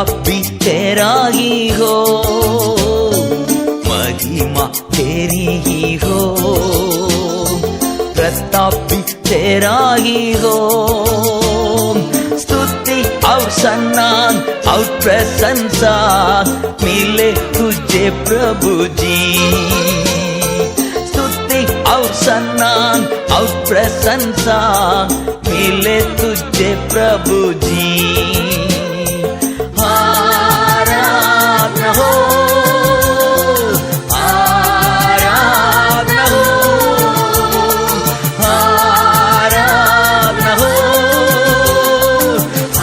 प्रताप भी तेरा ही हो, महिमा तेरी ही हो, प्रताप भी तेरा ही हो। स्तुति और सम्मान और प्रशंसा मिले तुझे प्रभु जी, स्तुति और सम्मान और प्रशंसा मिले तुझे प्रभु जी। आराधना हो, आराधना हो, आराधना हो,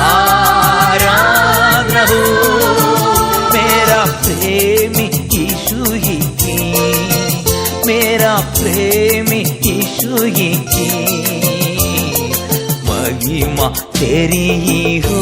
आराधना हो। मेरा प्रेमी यीशु ही की, मेरा प्रेमी यीशु ही की, महिमा तेरी ही हो।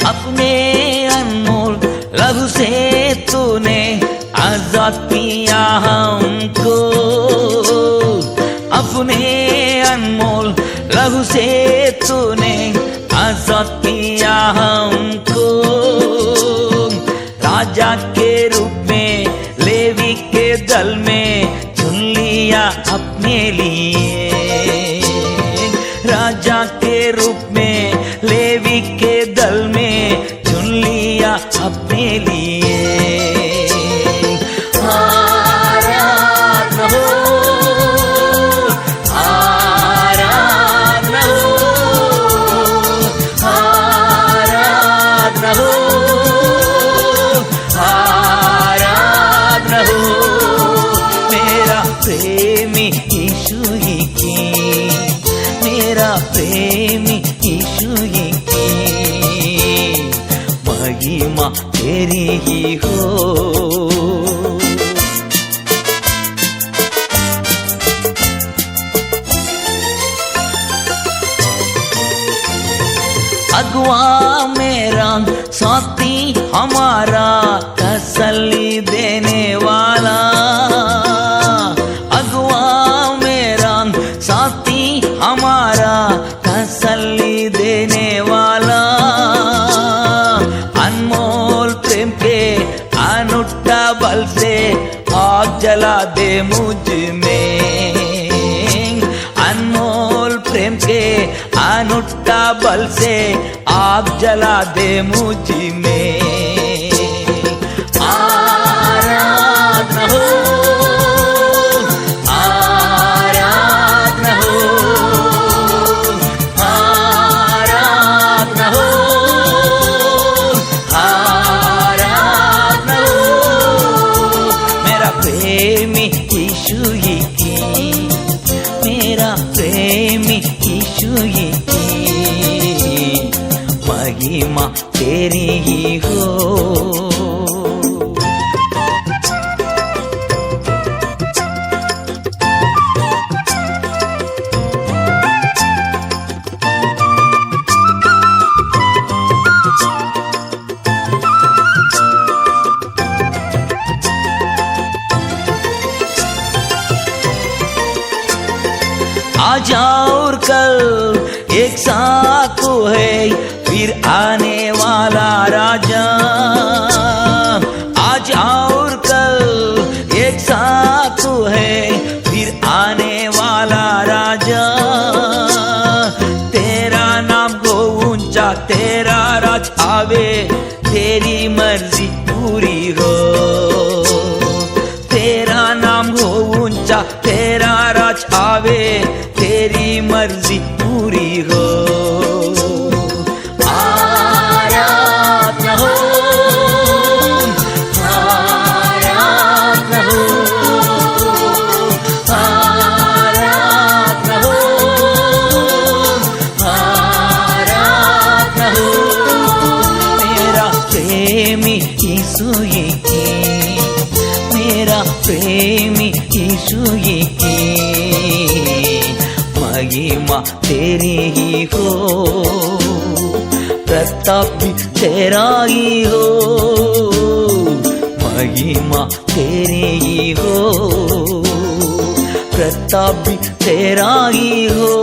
अपने अनमोल लहू से तूने आजाद किया हमको, अपने अनमोल लहू से तूने आजाद किया हमको। राजा के रूप में लेवी के दल में चुन लिया अपने लिए, राजा के रूप में लेवी के दल में चुन लिया अपने लिए। आराधना हो, आराधना हो, आराधना हो, आराधना हो। मेरा प्रेमी यीशु ही की, मेरा प्रेमी यीशु ही की, महिमा तेरी ही हो। अगुआ मेरा साथी हमारा तसल्ली देने वाला, अगुआ मेरा साथी हमारा तसल्ली देने वाला। अनमोल प्रेम के अनूठा बल से आग जला दे मुझ में, अनमोल प्रेम के अनूठा बल से आग जला दे मुझ में। आराधना हो, आराधना हो, आराधना हो, आराधना हो। मेरा प्रेमी यीशु ही की, मेरा प्रेमी यीशु ही की, महिमा तेरी ही हो। आज और कल एक साथ तो है फिर आने वाला राजा, आज और कल एक साथ तो है फिर आने वाला राजा। तेरा नाम को ऊंचा, तेरा राज आवे, तेरी मर्जी पूरी हो। तेरा नाम हो ऊंचा, तेरा राज आवे, तेरी मर्जी पूरी हो। आराधना हो, आराधना हो, आराधना हो, आराधना हो। मेरा प्रेमी यीशु ही की, मेरा प्रेमी यीशु ही की, महिमा तेरी ही हो, प्रताप भी तेरा ही हो, महिमा तेरी ही हो, प्रताप भी तेरा ही हो।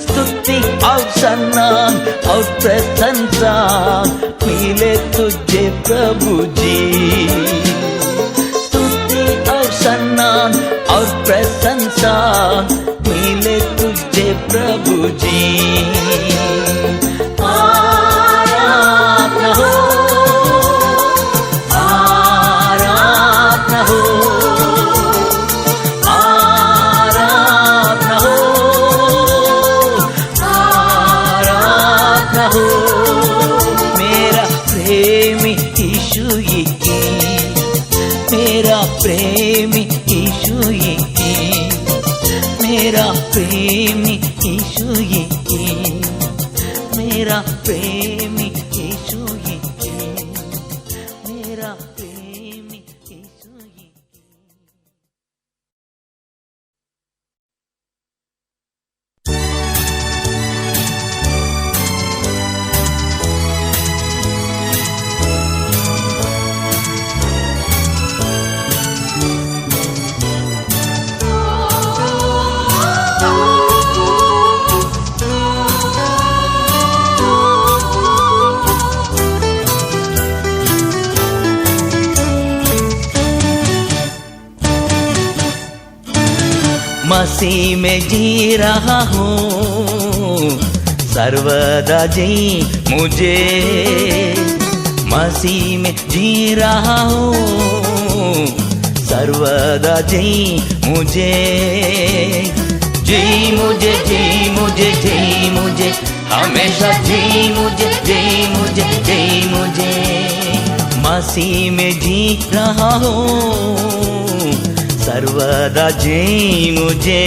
स्तुति और सम्मान और प्रशंसा मिले तुझे प्रभु जी, स्तुति और सम्मान और प्रशंसा मिले तुझे प्रभु जी। आराधना हो, आराधना हो, आराधना हो, आराधना हो। मेरा प्रेमी यीशु यही, मेरा प्रेमी यीशु यही, मेरा प्रेमी यीशु यही, मेरा प्रेमी यीशु यही, मेरा प्रेमी यीशु यही। मसीह में जी रहा हूँ सर्वदा जी मुझे, मसीह में जी रहा हूँ सर्वदा जी मुझे, जी मुझे, जी मुझे, जी मुझे, हमेशा जी मुझे, जी मुझे, जी मुझे। मसीह में जी रहा हूँ सर्वदा जी मुझे।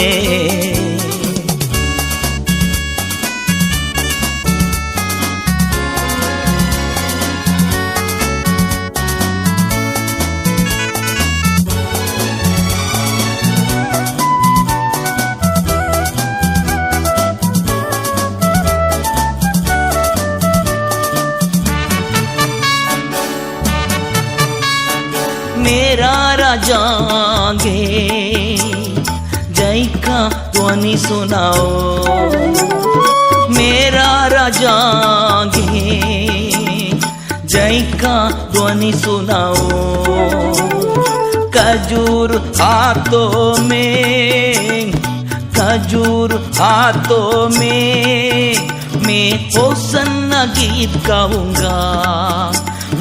मेरा राजा गे जय का ध्वनि सुनाओ, मेरा राजा गे जय का ध्वनि सुनाओ। खजूर हाथों में, खजूर हाथों में मैं होसन्ना गीत गाऊंगा,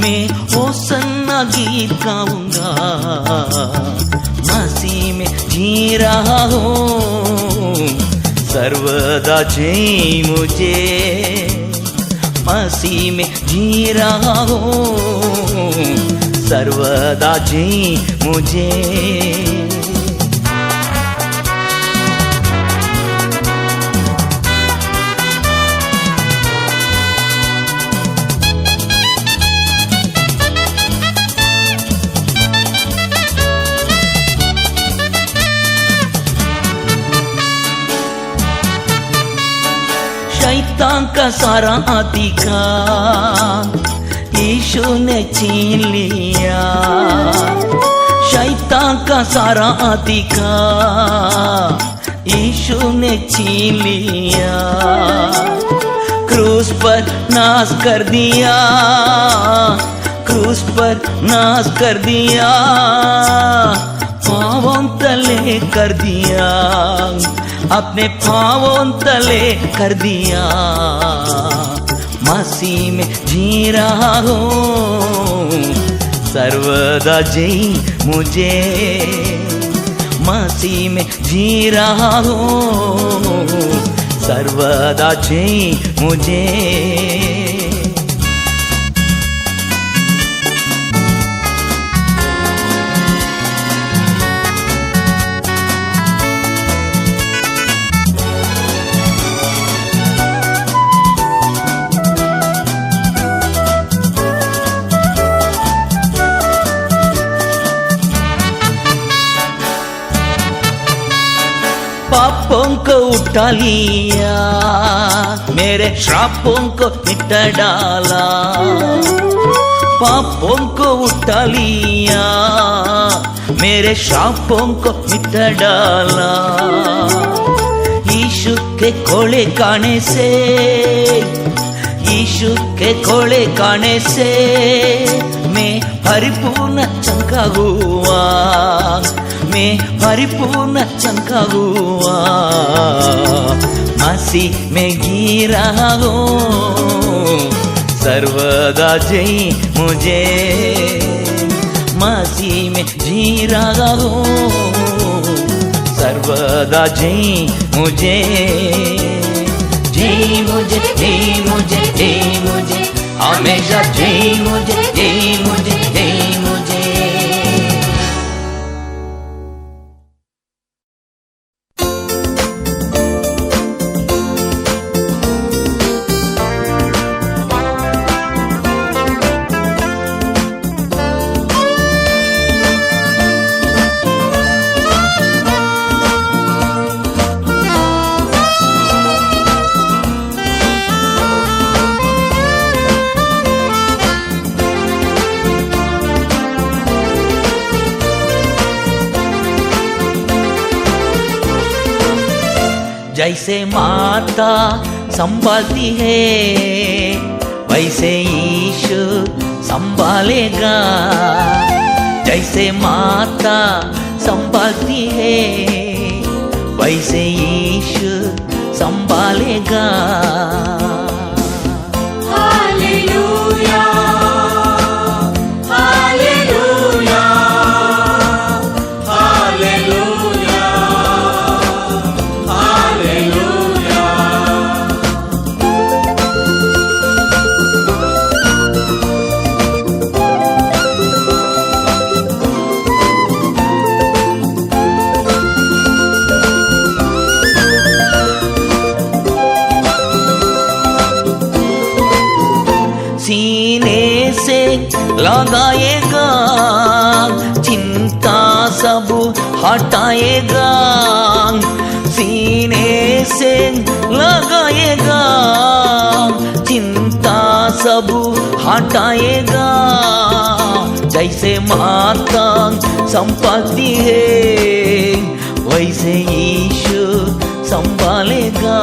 मैं होसन्ना गीत गाऊंगा। मसीह में जी रहा हूँ सर्वदा जी मुझे, मसीह में जी रहा हूँ सर्वदा जी मुझे। शैतान का सारा अधिकार यीशु ने छीन लिया, शैतान का सारा अधिकार यीशु ने छीन लिया। क्रूस पर नाश कर दिया, क्रूस पर नाश कर दिया, पांवों तले कर दिया, अपने पांवों तले कर दिया। मसीह में जी रहा हूँ सर्वदा जी मुझे, मसीह में जी रहा हूँ सर्वदा जी मुझे। पापों को उठा लिया, मेरे श्रापों को मिटा डाला, पापों को उठा लिया, मेरे श्रापों को मिटा डाला। यीशु के कोड़े खाने से, यीशु के कोड़े खाने से मैं परिपूर्ण चंगा हुआ, मैं परिपूर्ण चंगा हुआ। मसीह में गिरा हूँ, सर्वदा जय मुझे, मसीह में जी रहा हूँ, सर्वदा जय मुझे, जय मुझे, जय मुझे, जय मुझे, हमेशा जय मुझे, जय मुझे, जय मुझे। जैसे माता संभालती है वैसे यीशु संभालेगा, जैसे माता संभालती है वैसे यीशु संभालेगा। Hallelujah, hallelujah, hallelujah, hallelujah. सीने से लगाएगा, चिंता सब हटाएगा, सीने से लगाएगा, चिंता सब हटाएगा। जैसे माता संभालती है वैसे यीशु संभालेगा।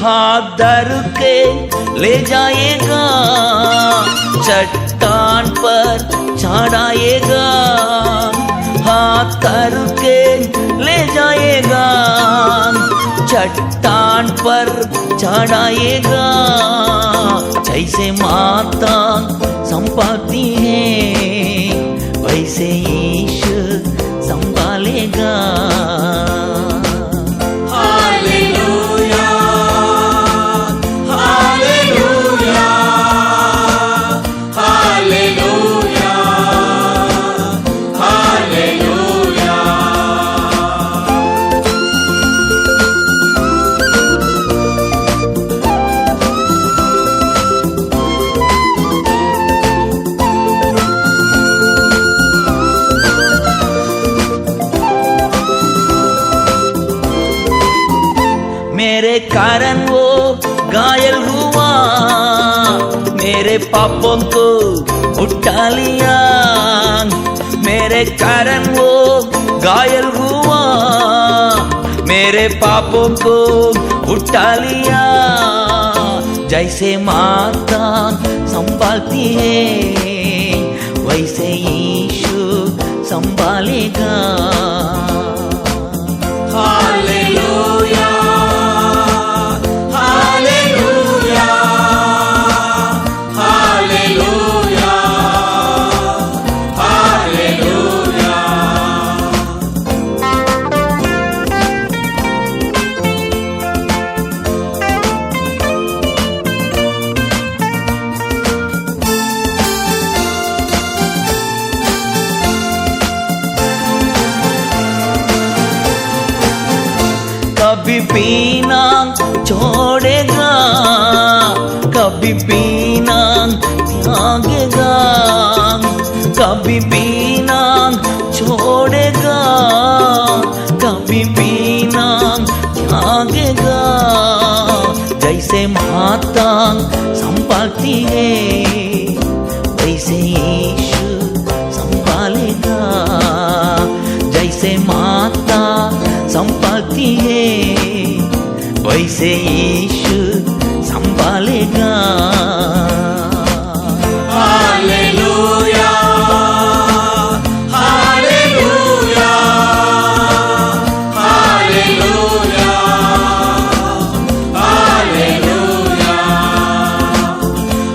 हाथ धर के ले जाएगा, चट्टान पर चढ़ाएगा, हाथ धर के ले जाएगा, चट्टान पर चढ़ाएगा। जैसे माता संभालती है वैसे यीशु संभालेगा। मेरे कारण वो घायल हुआ, मेरे पापों को उठा लिया, मेरे कारण वो घायल हुआ, मेरे पापों को उठा लिया। जैसे माता संभालती है वैसे यीशु संभालेगा। Hallelujah, hallelujah, hallelujah, hallelujah. पीना छोड़ेगा, कभी पीना त्यागेगा, कभी पीना छोड़ेगा, कभी पीना त्यागेगा। जैसे माता संभालती है वैसे यीशु संभालेगा, जैसे माता संभालती है वैसे यीशु संभालेगा। Hallelujah, hallelujah, hallelujah, hallelujah,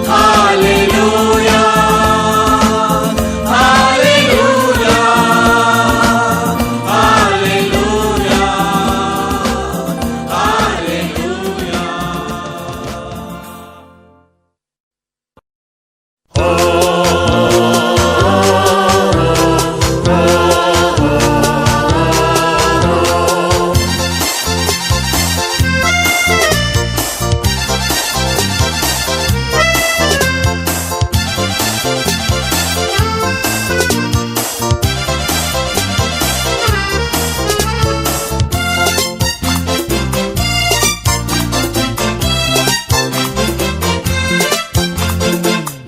hallelujah, hallelujah, hallelujah, hallelujah.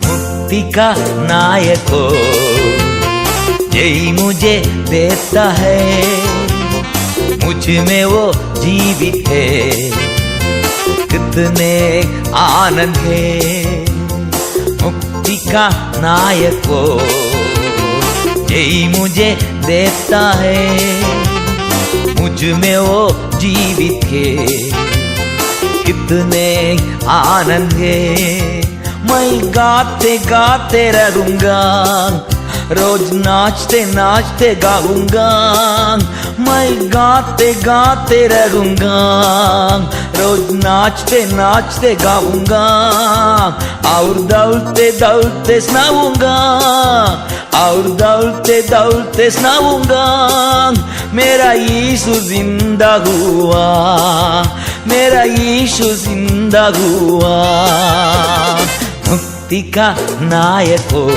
मुक्ति का नायक हो यही मुझे देता है, मुझ में वो जीवित है, कितने आनंद है। मुक्ति का नायक हो यही मुझे देता है, मुझ में वो जीवित है, कितने आनंद है। मैं गाते गाते रहूंगा, रोज नाचते नाचते गाऊंगा, मैं गाते गाते रहूंगा, रोज नाचते नाचते गाऊंगा, और दौड़ते दौड़ते सुनाऊंगा, और दौड़ते दौड़ते सुनाऊंगा। मेरा यीशु जिंदा हुआ, मेरा यीशु जिंदा हुआ। मुक्ति का नायक हो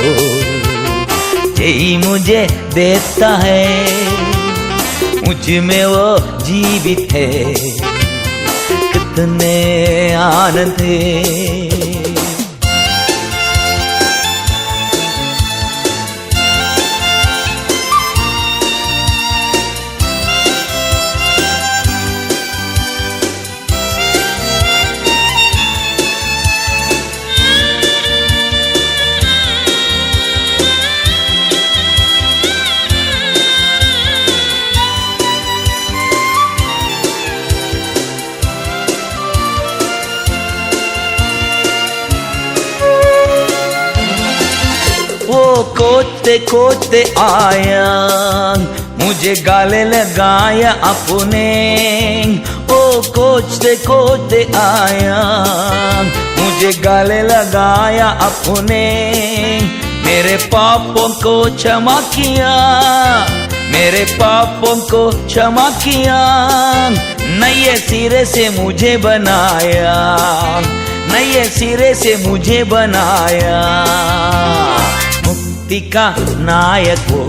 यही मुझे देता है, मुझ में वो जीवित है, कितने आनंद है। वो कोचते कोचते आया, मुझे गाले लगाया अपने। वो कोचते कोचते आया, मुझे गाले लगाया अपने। मेरे पापों को क्षमा किया, मेरे पापों को क्षमा किया। नए सिरे से मुझे बनाया, नए सिरे से मुझे बनाया। मुक्ति का नायक हो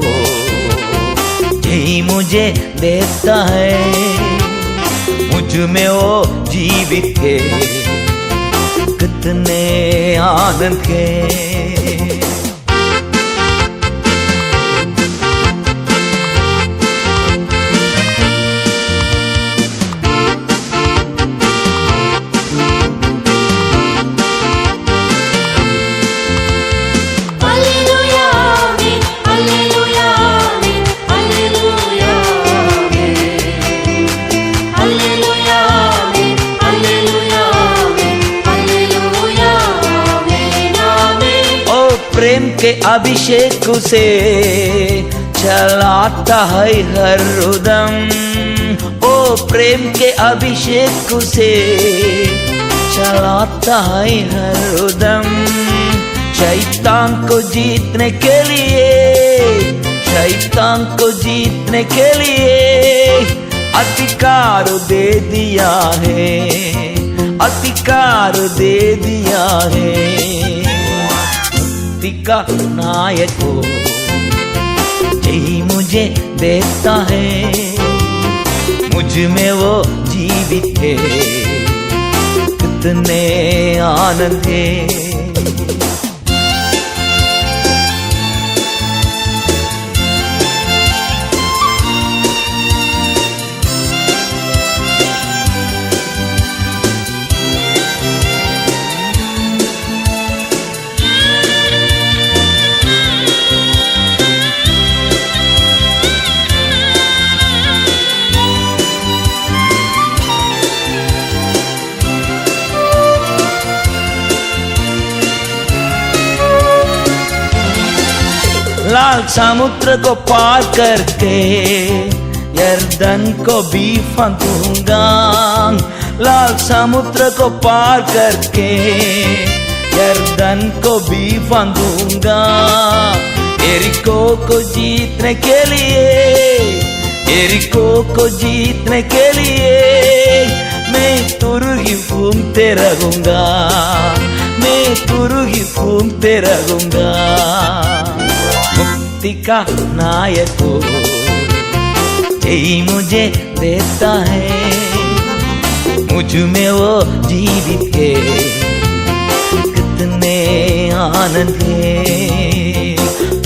यही मुझे देता है, मुझ में वो जीवित है, कितने आनंद है। प्रेम के अभिषेक से चलाता है हर उदम। ओ प्रेम के अभिषेक से चलाता है हर उदम। शैतान को जीतने के लिए, शैतान को जीतने के लिए अधिकार दे दिया है, अधिकार दे दिया है। मुक्ति का नायक हो यही मुझे देता है, मुझ में वो जीवित है, कितने आनंद है। लाल समुद्र को पार करके यर्दन को भी फंसूंगा, लाल समुद्र को पार करके यर्दन को भी फंसूंगा। एरिको को जीतने के लिए, एरिको को जीतने के लिए मैं तुरही घूमते रहूंगा, मैं तुरही घूमते रहूंगा। मुक्ति का नायक हो यही मुझे देता है, मुझ में वो जीवित है, कितने आनंद है।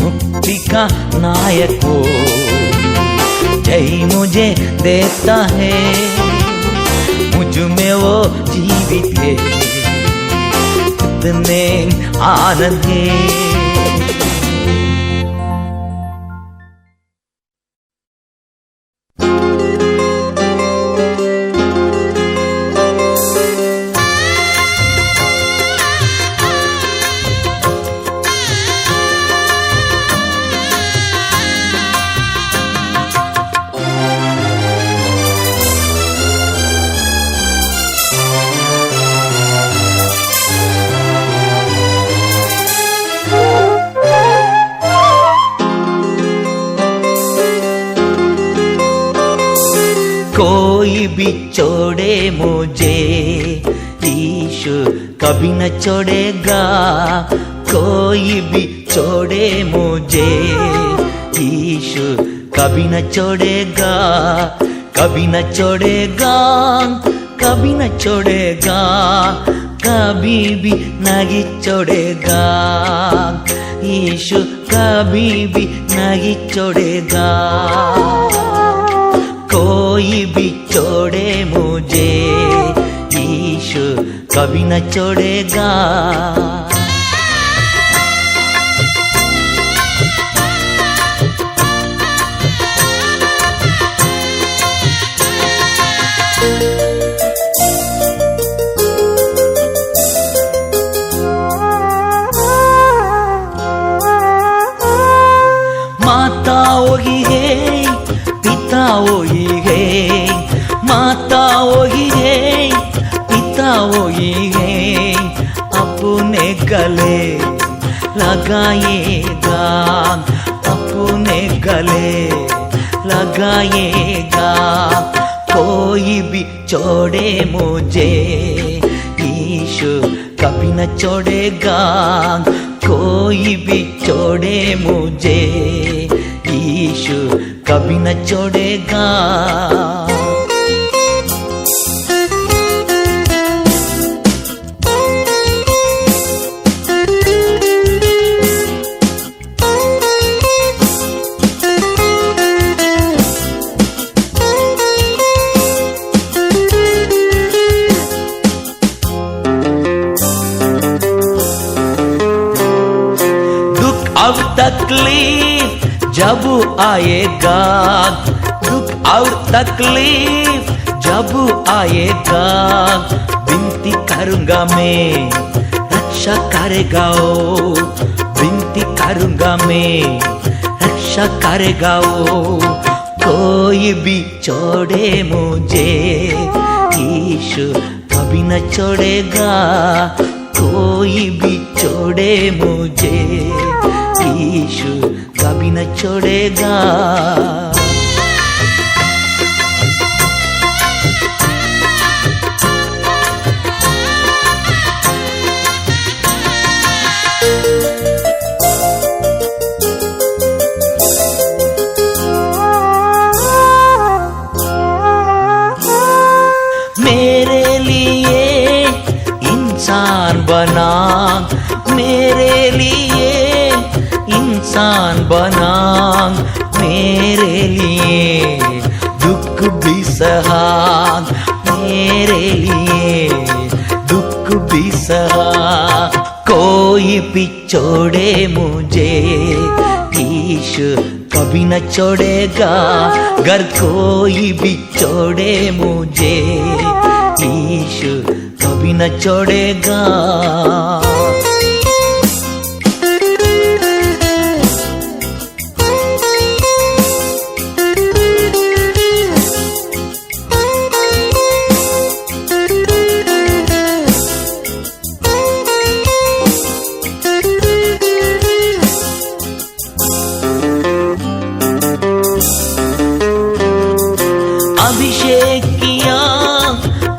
मुक्ति का नायक हो यही मुझे देता है, मुझ में वो जीवित है, कितने आनंद है। कोई भी छोड़े मुझे यीशु कभी न छोड़ेगा, कोई भी छोड़े मुझे यीशु कभी न छोड़ेगा, कभी न छोड़ेगा, कभी न छोड़ेगा, कभी भी नहीं छोड़ेगा। यीशु कभी भी नहीं छोड़ेगा। कोई भी छोड़े मुझे यीशु कभी न छोड़ेगा। माता वही है, पिता वही है, माता वही है, पिता वही है, अपने गले लगाएगा, अपने गले लगाएगा। कोई भी छोड़े मुझे यीशु कभी न छोड़ेगा, कोई भी छोड़े मुझे यीशु कभी न छोड़ेगा। अब तकलीफ जब आएगा, दुख और तकलीफ जब आएगा, विनती करूंगा मैं, रक्षा करेगा वो, विनती करूंगा मैं, रक्षा करेगा वो। कोई भी छोड़े मुझे यीशु कभी न छोड़ेगा, कोई भी छोड़े मुझे यीशु कभी न छोड़ेगा। बना मेरे लिए, इंसान बना मेरे लिए, दुख भी सहा मेरे लिए, दुख भी सहा। कोई भी छोड़े मुझे, यीशु कभी न छोड़ेगा। अगर कोई भी छोड़े मुझे, यीशु कभी न छोड़ेगा। अभिषेक किया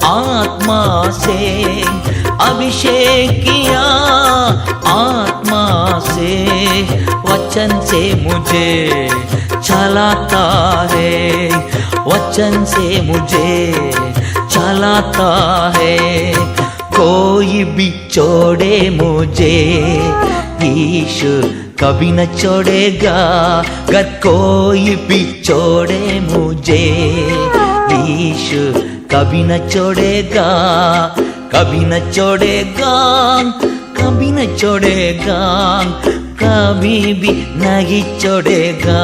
आत्मा से, अभिषेक किया आत्मा से, वचन से मुझे चलाता है, वचन से मुझे चलाता है। कोई भी छोड़े मुझे, यीशु कभी न छोड़ेगा। अगर कोई भी छोड़े मुझे, यीशु कभी न छोड़ेगा, कभी न छोड़ेगा, कभी न छोड़ेगा, कभी भी नहीं छोड़ेगा।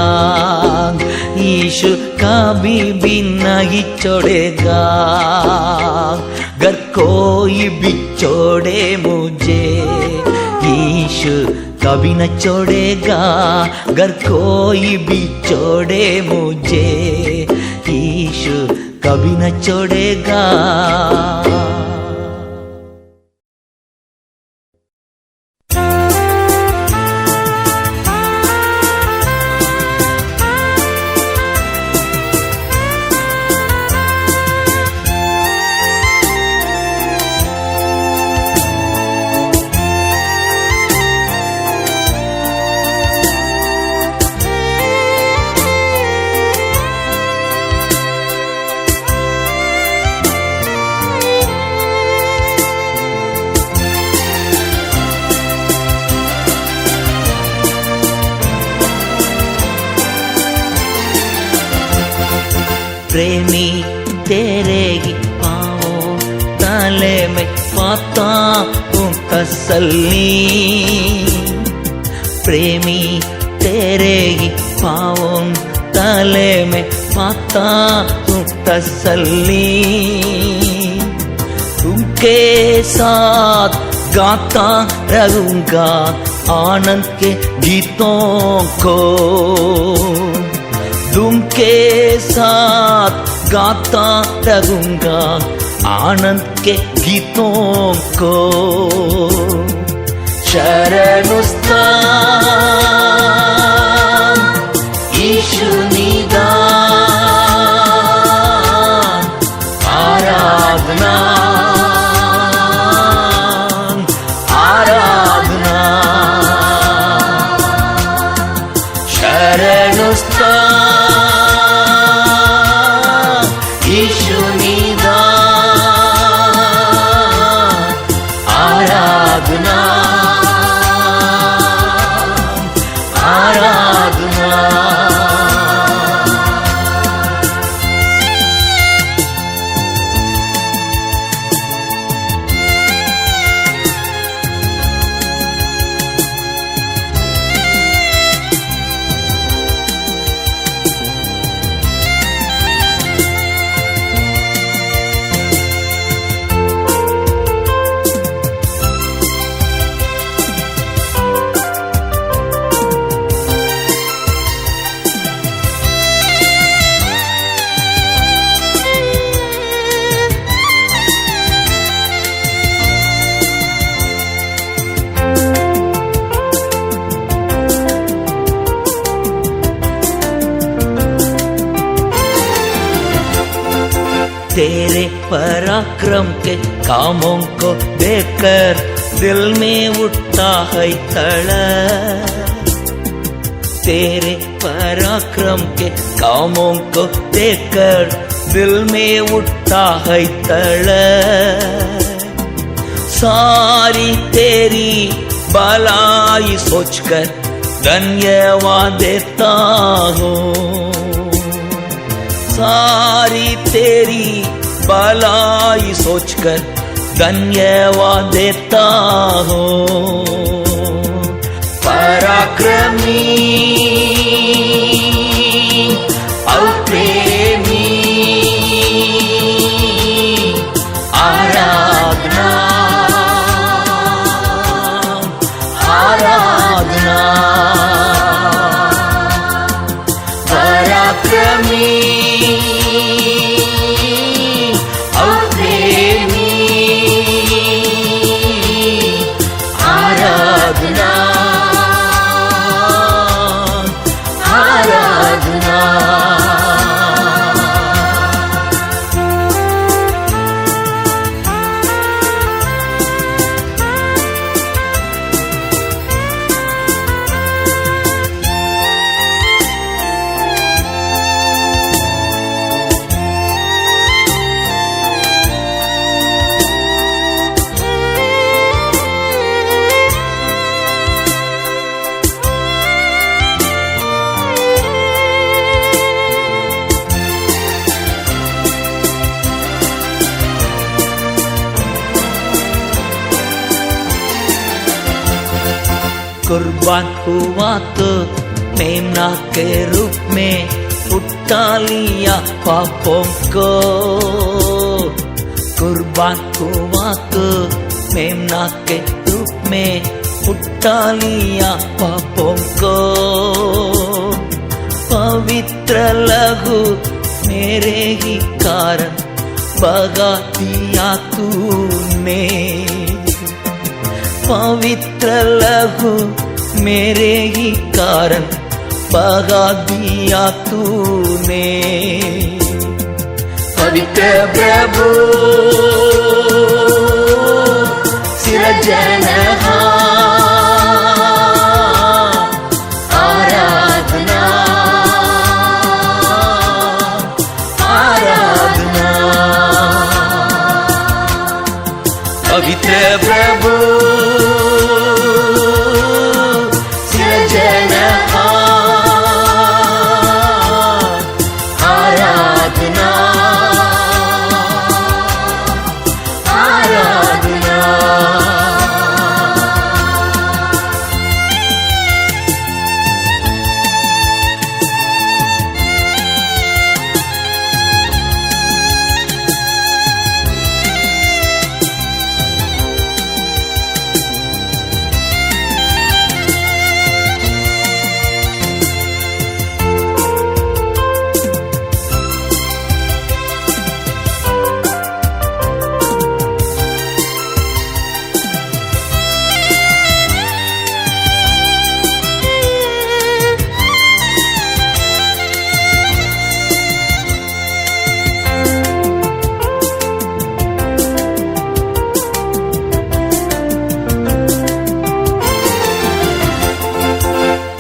यीशु कभी भी नहीं छोड़ेगा। अगर कोई भी छोड़े मुझे, यीशु कभी न छोड़ेगा। अगर कोई भी छोड़े मुझे, यीशु कभी न छोड़ेगा। प्रेमी तेरे ही पाँवों तले में पाता हूँ तसल्ली। प्रेमी तेरे ही पाँवों तले में पाता हूँ तसल्ली। तुमके साथ गाता रहूँगा आनंद के गीतों को। तुमके साथ गाता रहूँगा आनंद के गीतों को। शरणुस्तान यीशु निदान, आराधना आराधना। शरणुस्तान यीशु निदान, आराधना आराधना। तेरे पराक्रम के कामों को देखकर दिल में उठता है तड़प। तेरे पराक्रम के कामों को देखकर दिल में उठता है तड़प। सारी तेरी भलाई सोचकर धन्यवाद देता हूँ। सारी तेरी भलाई सोचकर धन्यवाद देता हूँ। पराक्रमी और प्रेमी आराधना आराधना। पराक्रमी और प्रेमी आराधना आराधना। कुर्बान हुआ तो मेमना के रूप में उठा लिया पापों को। कुर्बान हुआ तो मेमना के रूप में उठा लिया पापों को। पवित्र लहू मेरे ही कारण बहा दिया तूने। पवित्र लहू मेरे ही कारण बहा दिया तूने। पवित्र प्रभु सिरजनहार आराधना आराधना। पवित्र प्रभु आराधना आराधना।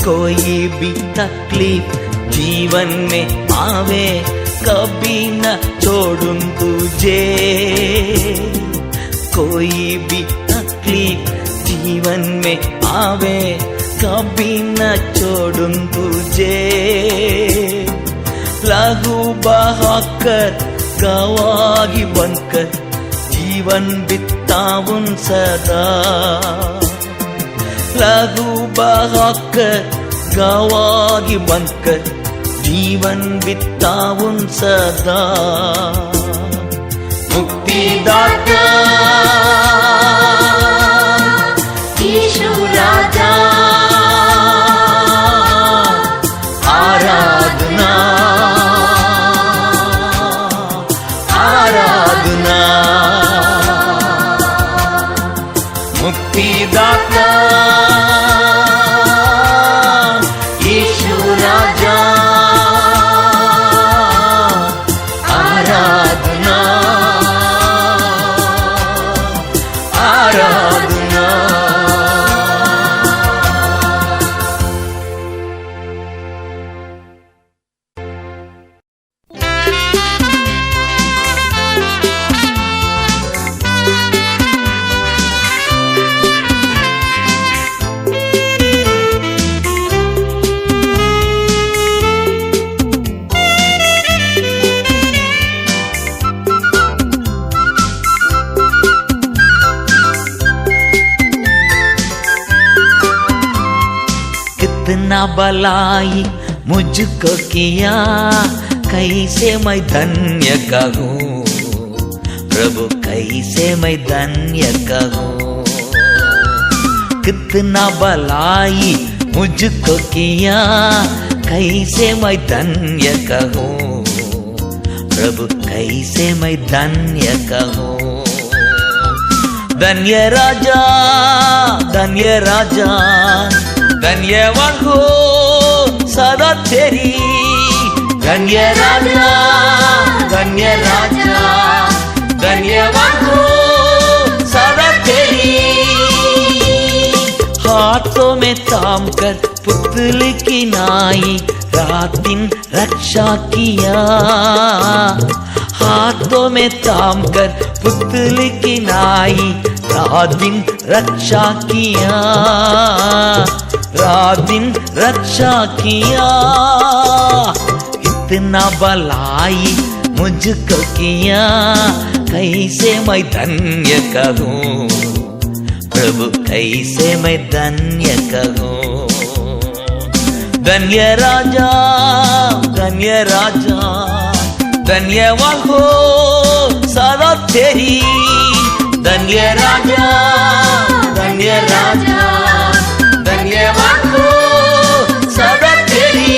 कोई भी तकलीफ जीवन में आवे कभी न छोड़ूं तुझे। कोई भी तकलीफ जीवन में आवे कभी न छोड़ूं तुझे। लहू बहाकर गवाही बनकर जीवन बिताऊं सदा। लहू बहाकर गवाही बनकर जीवन बिताऊं सदा। मुक्तिदाता यीशु राजा आराधना आराधना। मुक्तिदाता आराधना आराधना। कितना भलाई मुझको किया, कैसे मैं धन्य कहूँ प्रभु, कैसे मैं धन्य कहूँ। कितना भलाई मुझको किया, कैसे मैं धन्य कहूँ प्रभु, कैसे मैं धन्य कहूँ। धन्य राजा, धन्य राजा, धन्यवाद हो सदा तेरी। धन्य राजा, धन्य राजा, धन्यवाद हो सदा तेरी। हाथों में थाम कर पुतली की नाई रात दिन रक्षा किया। हाथों में थाम कर पुतली की नाई रात दिन रक्षा किया, रात दिन रक्षा किया। इतना भलाई मुझको किया, कैसे मैं धन्य कहूँ प्रभु, कैसे मैं धन्य कहूँ। धन्य राजा, धन्य राजा, धन्यवाद हो सदा तेरी। धन्य राजा, धन्य राजा, धन्यवाद हो सदा तेरी।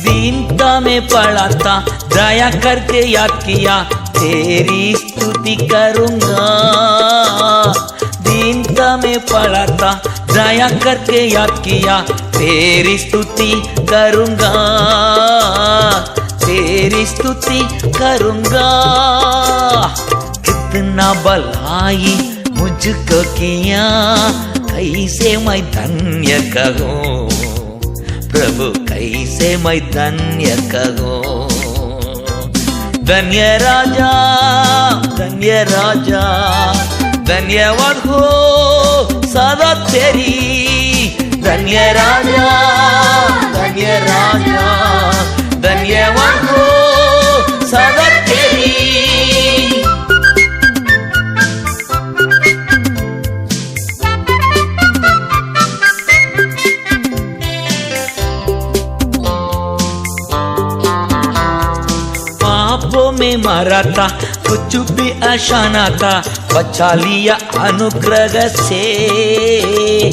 दीनता में पड़ा था, दया करके याद किया, तेरी स्तुति करूंगा। दीनता में पड़ा था, दया करके याद किया, तेरी स्तुति करूंगा, तेरी स्तुति करूंगा। कितना भलाई मुझको किया, कैसे मैं धन्य कहूँ प्रभु, कैसे मैं धन्य कहूँ। धन्य राजा, धन्य राजा, धन्यवाद हो सदा तेरी। धन्य राजा, धन्य राजा, धन्यवाद हो सदा तेरी। पापों में मारा था, कुछ भी आशा न था, बचा लिया अनुग्रह से।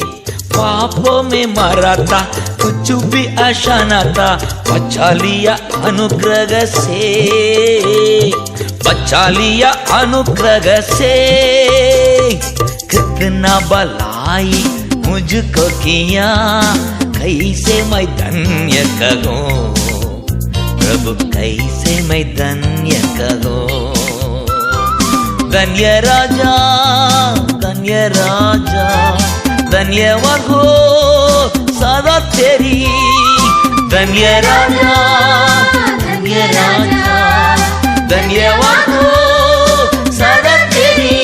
पापों में मारा था, कुछ भी आशा न था, बचा लिया अनुग्रह से, बचा लिया अनुग्रह से। कितना भलाई मुझको किया, कैसे मैं धन्य कहूँ प्रभु, कैसे मैं धन्य कहूँ। धन्य राजा, धन्य राजा, धन्यवाद हो सदा तेरी। धन्य राजा, धन्य राजा, धन्यवाद हो सदा तेरी।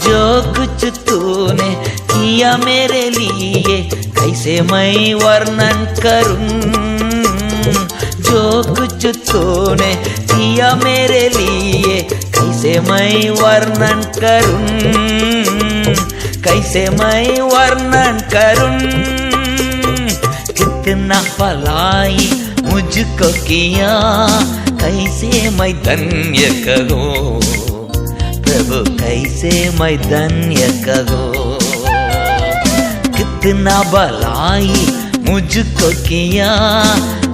जो कुछ तूने किया मेरे लिए, कैसे मैं वर्णन करूं। जो कुछ तूने किया मेरे लिए, कैसे मैं वर्णन करूं, कैसे मैं वर्णन करूं। कितना भलाई मुझको किया, कैसे मैं धन्य कहूँ प्रभु कैसे मैं धन्य कहूँ, कितना भलाई मुझको किया,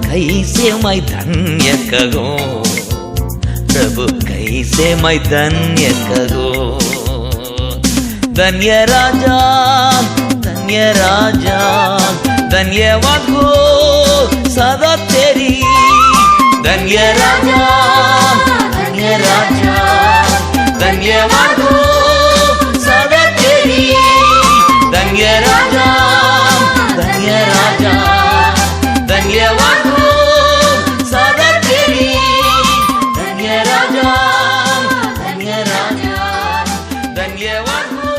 कैसे मैं धन्य कहूँ, प्रभु कैसे मैं धन्य कहूँ। धन्य राजा, धन्य राजा, धन्यवाद हो सदा तेरी। धन्य राजा, धन्य राजा, धन्यवाद हो सदा तेरी। धन्य राजा, धन्य राजा, धन्यवाद हो सदा तेरी। धन्य राजा, धन्य राजा, धन्यवाद हो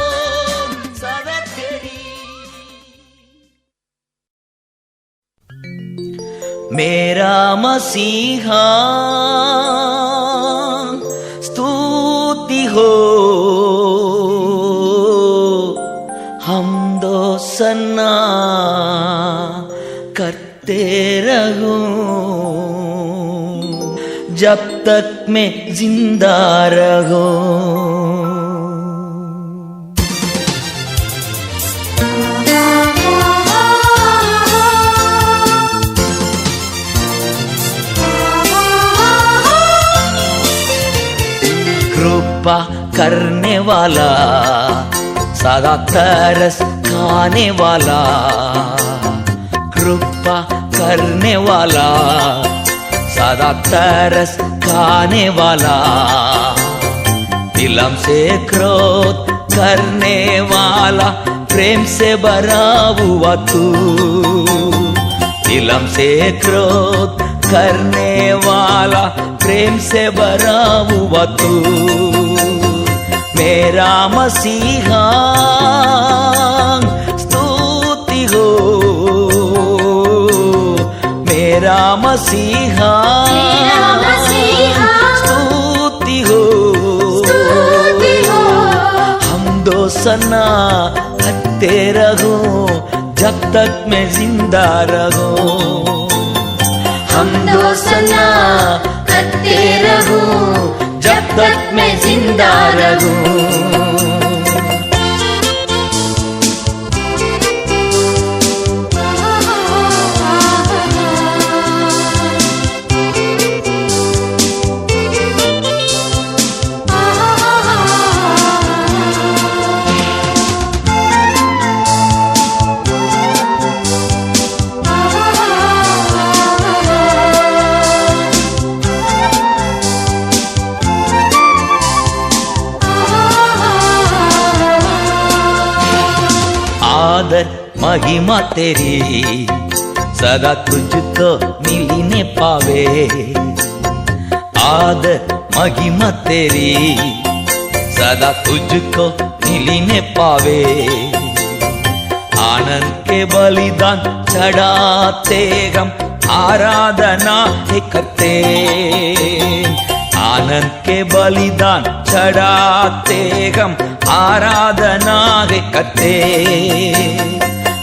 सदा तेरी। मेरा मसीहा स्तुति हो, हमदो सन्ना करते रहूं, जब तक मैं जिंदा रहूं। कृपा करने वाला, सदा तरस खाने वाला, कृपा करने वाला, सदा तरस खाने वाला, दिलम से क्रोध करने वाला, प्रेम से भरा हुआ तू। दिलम से क्रोध करने वाला, प्रेम से भरा हुआ तू। मेरा मसीहा स्तुति हो, मेरा मसीहा स्तुति हो, हमदो सना करते रहूं, जब तक मैं जिंदा रहूं। हमदो सना करते रहूं, जब तक मैं जिंदा रहूं। आदर महिमा तेरी सदा तुझको मिली ने पावे। आदर महिमा तेरी सदा तुझको मिली ने पावे। आनंद के बलिदान चढ़ाते हम आराधना करते। आनंद के बलिदान चढ़ाते हम आराधना करते।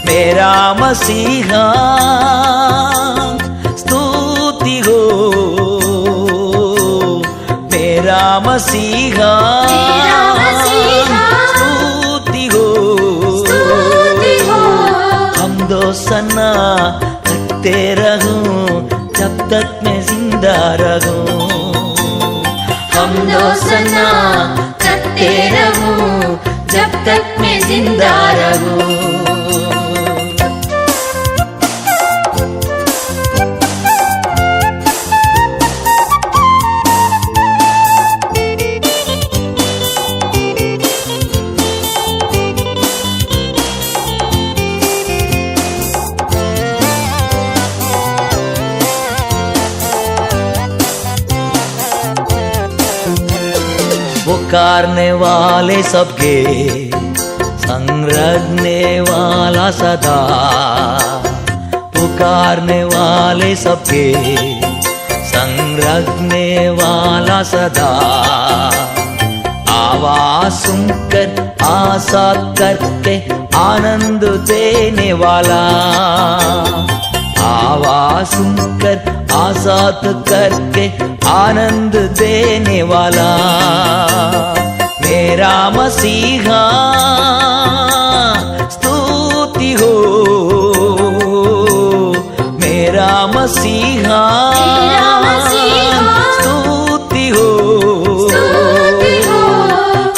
मेरा मसीहा स्तुति हो, मेरा मसीहा स्तुति हो। हमदो सना करते रहूं, जब तक मैं जिंदा रहूं। हमदो सना करते रहूं, जब तक मैं जिंदा रहूं। पुकारने वाले सबके संग रखने वाला सदा। पुकारने वाले सबके संग रखने वाला सदा। आवाज सुनकर आशा करके आनंद देने वाला। आवाज सुनकर आजाद करके आनंद देने वाला। मेरा मसीहा स्तुति हो, मेरा मसीहा स्तुति हो,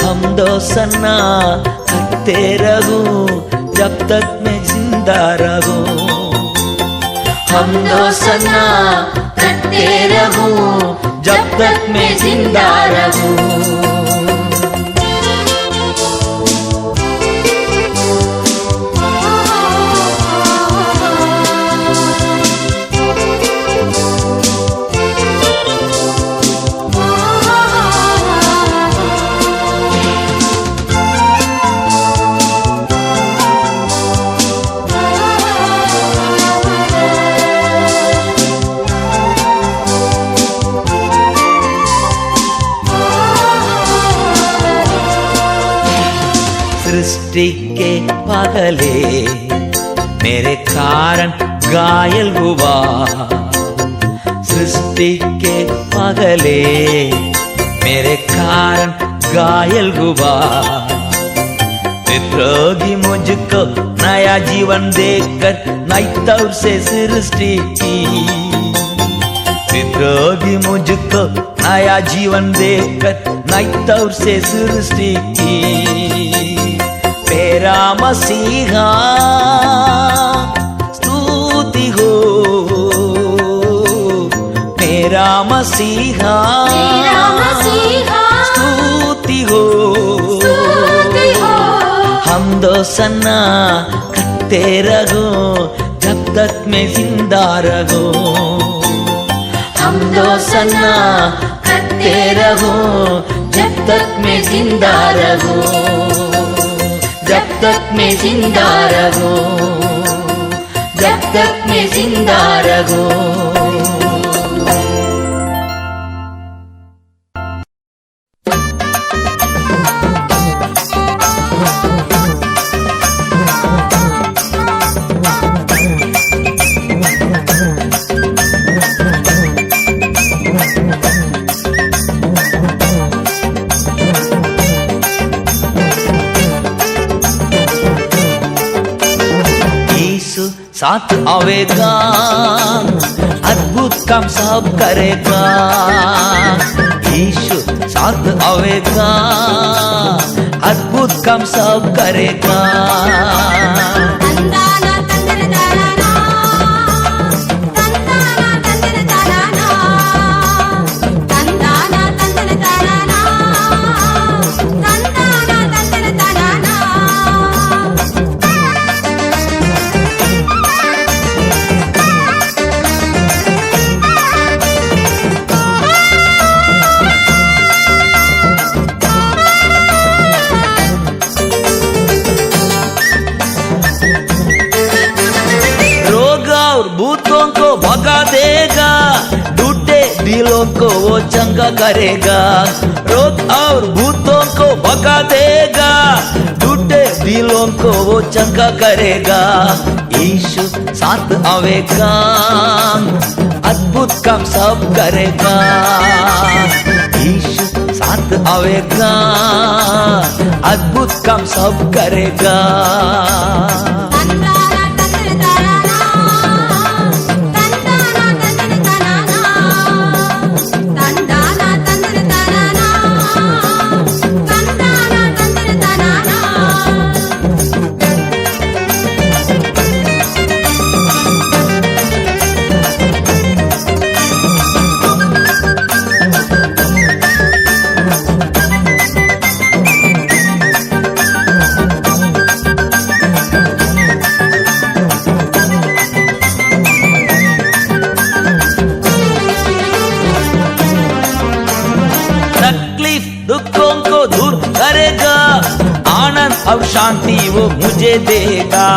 हमदो सन्ना करते रहूं जब तक मैं जिंदा रहूं, हमदो सन्ना करते रहूं जब तक मैं जिंदा रहूं। सृष्टि के पगले मेरे कारण घायल हुआ, सृष्टि के पगले मेरे कारण घायल हुआ, विद्रोही मुझको नया जीवन देकर नई तौर से सृष्टि की, विद्रोही मुझको नया जीवन देकर नई तौर से सृष्टि की, मेरा मसीहा स्तुति हो, मेरा मसीहा स्तुति हो, हमदो सन्ना करते रहो जब तक मैं जिंदा रहूं, हमदो सन्ना करते रहो जब तक मैं जिंदा रहूं, जब तक मैं जिंदा रहूं, जब तक मैं जिंदा रहूं। साथ आवेगा अद्भुत काम सब करेगा, यीशु साथ आवेगा अद्भुत काम सब करेगा, भूतों को भगा देगा, टूटे दिलों को वो चंगा करेगा, रोग और भूतों को भगा देगा, टूटे दिलों को वो चंगा करेगा, यीशु साथ आवेगा अद्भुत काम सब करेगा, यीशु साथ आवेगा अद्भुत काम सब करेगा, दुखों को दूर करेगा, आनंद और शांति वो मुझे देगा,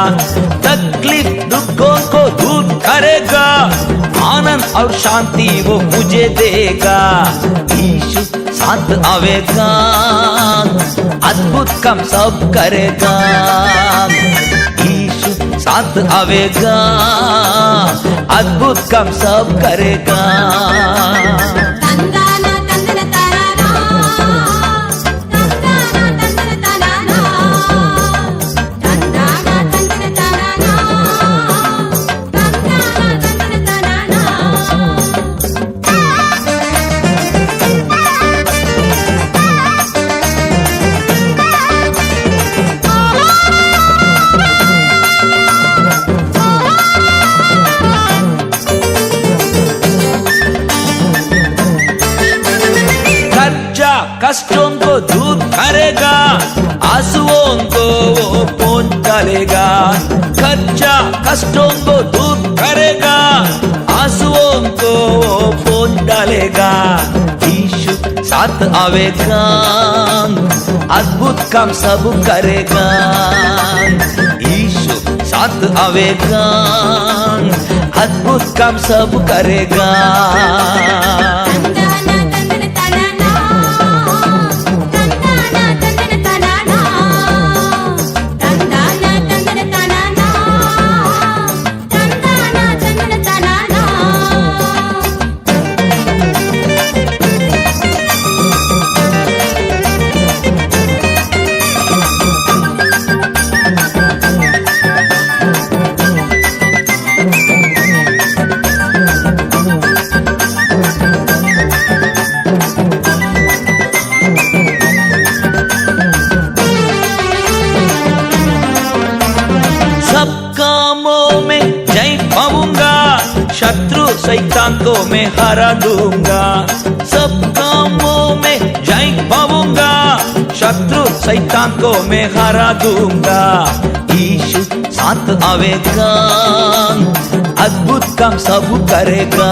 तकलीफ दुखों को दूर करेगा, आनंद और शांति वो मुझे देगा, यीशु साथ आवेगा अद्भुत काम सब करेगा, यीशु साथ आवेगा अद्भुत काम सब करेगा, कष्टों को दूर करेगा, आंसुओं को वो पोंछ डालेगा। खर्चा कष्टों को दूर करेगा, आंसुओं को वो पोंछ डालेगा। यीशु साथ आवेगा, अद्भुत काम सब करेगा। यीशु साथ आवेगा, अद्भुत काम सब करेगा। शत्रु शैतान को मैं हरा दूंगा, सब कामों में जय पाऊंगा। शत्रु शैतान को मैं हरा दूंगा। यीशु साथ आवेगा, अद्भुत काम सब करेगा।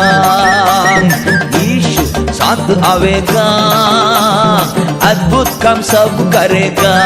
यीशु साथ आवेगा, अद्भुत काम सब करेगा।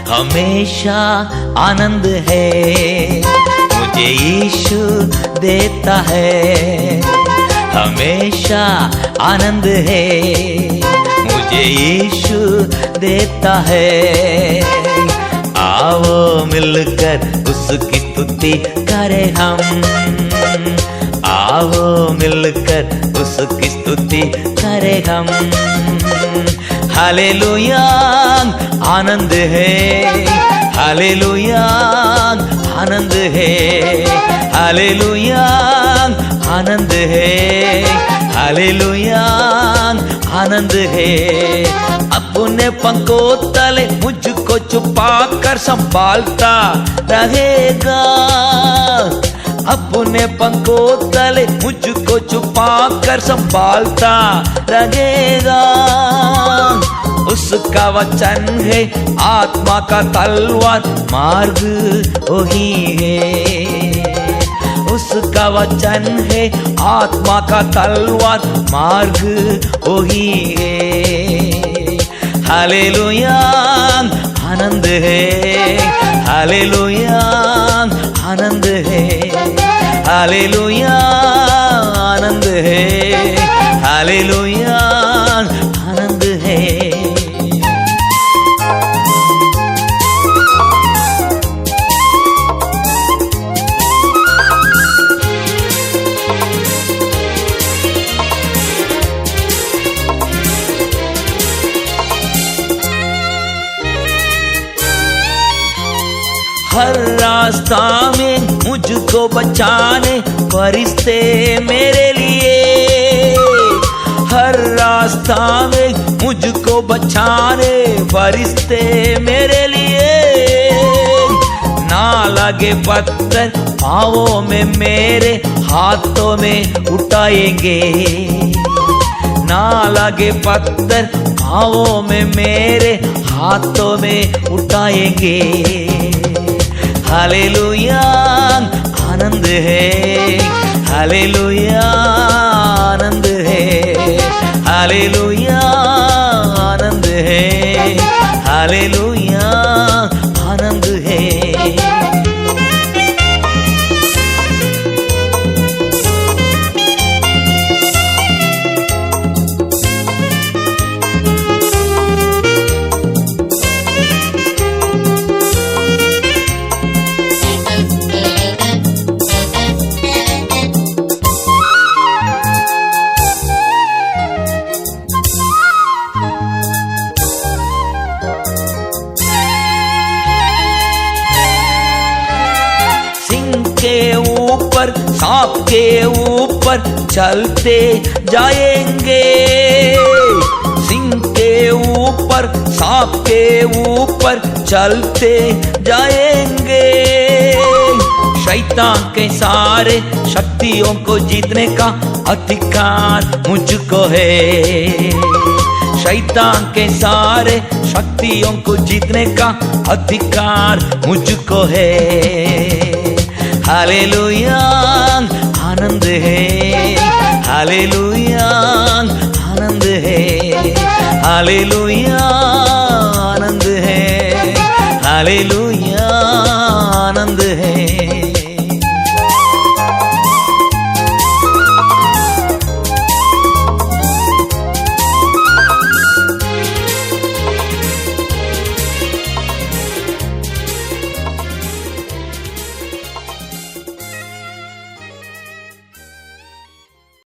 हमेशा आनंद है मुझे यीशु देता है। हमेशा आनंद है मुझे यीशु देता है। आओ मिलकर उसकी स्तुति करें हम, आओ मिलकर उसकी स्तुति करें हम। हालेलुया आनंद है, हालेलुया आनंद है, हालेलुया आनंद है, हालेलुया आनंद है। अपने पंखों तले मुझको छुपा कर संभालता रहेगा। अपने पंखों तले मुझको छुपा कर संभालता रहेगा। उसका वचन है आत्मा का तलवार, मार्ग वही है। उसका वचन है आत्मा का तलवार, मार्ग वही है। हालेलुया आनंद है, हालेलुया आनंद है, हालेलुया आनंद है, हालेलुया आनंद है। हर रास्ता में मुझको बचाने फरिश्ते मेरे लिए। हर रास्ता में मुझको बचाने फरिश्ते मेरे लिए। ना लगे पत्थर पाँवों में मेरे, हाथों में उठाएंगे। ना लगे पत्थर पाँवों में मेरे, हाथों में उठाएंगे। हालेलुया आनंद है, हालेलुया आनंद है, हालेलुया आनंद है, हालेलुया सांप के ऊपर चलते जाएंगे, सिंह के ऊपर सांप के ऊपर चलते जाएंगे। शैतान के सारे शक्तियों को जीतने का अधिकार मुझको है। शैतान के सारे शक्तियों को जीतने का अधिकार मुझको है। हालेलुया आनंद है, हालेलुया आनंद है, हालेलुया आनंद है, हालेलुया आनंद है।